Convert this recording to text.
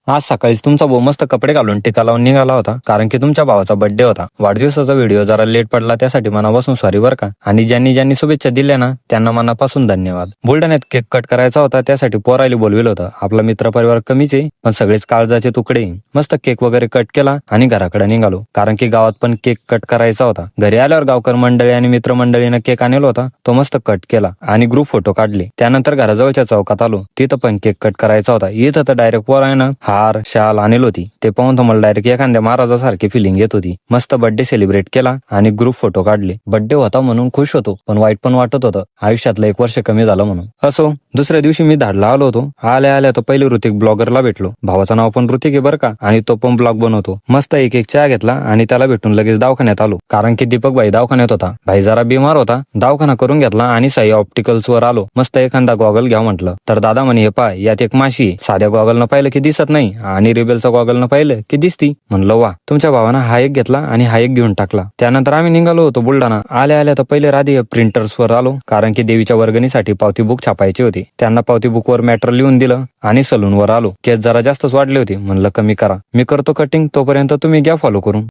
आज सकाळीच तुमचा भाऊ मस्त कपडे घालून टीका लावून निघाला होता, कारण की तुमच्या भावाचा बर्थडे होता. वाढदिवसाचा व्हिडिओ जरा लेट पडला, त्यासाठी मनापासून सॉरी बरं का. आणि ज्यांनी ज्यांनी शुभेच्छा दिल्या ना, त्यांना मनापासून धन्यवाद. बुलढाण्यात केक कट करायचा होता, त्यासाठी पोरायला बोलविलं होतं. आपला मित्र परिवार कमीच आहे, पण सगळेच काळजाचे तुकडे. मस्त केक वगैरे कट केला आणि घराकडे निघालो, कारण की गावात पण केक कट करायचा होता. घरी आल्यावर गावकर मंडळी आणि मित्रमंडळीनं केक आणला होता, तो मस्त कट केला आणि ग्रुप फोटो काढले. त्यानंतर घराजवळच्या चौकात आलो, तिथं पण केक कट करायचा होता. इथं तर डायरेक्ट पोरायनं हार शाल आणली होती. ते पाहून तर मला डायरेक्ट एखाद्या महाराजासारखी फिलिंग येत होती. मस्त बर्थडे सेलिब्रेट केला आणि ग्रुप फोटो काढले. बर्थडे होता म्हणून खुश होतो, पण वाईट पण वाटत होतं, आयुष्यातलं 1 वर्ष कमी झालं म्हणून. असो, दुसऱ्या दिवशी मी धाडला आलो होतो. आल्या आल्या तर पहिले ऋतिक ब्लॉगरला भेटलो. भावाचं नाव पण ऋतिक आहे बरं का, आणि तो पण ब्लॉग बनवतो. मस्त एक चहा घेतला आणि त्याला भेटून लगेच दवाखान्यात आलो, कारण की दीपक भाई दवाखान्यात होता. भाई जरा बिमार होता, दवाखाना करून घेतला आणि साई ऑप्टिकल्स वर आलो. मस्त एखादा गॉगल घ्या म्हटलं, तर दादा म्हणे हे पाय, यात एक माशी आहे. साध्या गॉगलनं पाहिलं की दिसत नाही, आणि रिबेलचा गॉगलनं पाहिलं की दिसती. म्हणलं वा, तुमच्या भावानं हा एक घेतला आणि हा एक घेऊन टाकला. त्यानंतर आम्ही निघालो होतो बुलढाणा. आल्या आल्या तर पहिले राधी प्रिंटर्स वर आलो, कारण की देवीच्या वर्गणीसाठी पावती बुक छापायची होती. त्यांना पावती बुक वर मॅटर लिहून दिलं आणि सलून वर आलो. केस जरा जास्तच वाढले होते, म्हणलं कमी करा, मी करतो कटिंग, तोपर्यंत तुम्ही घ्या फॉलो करून.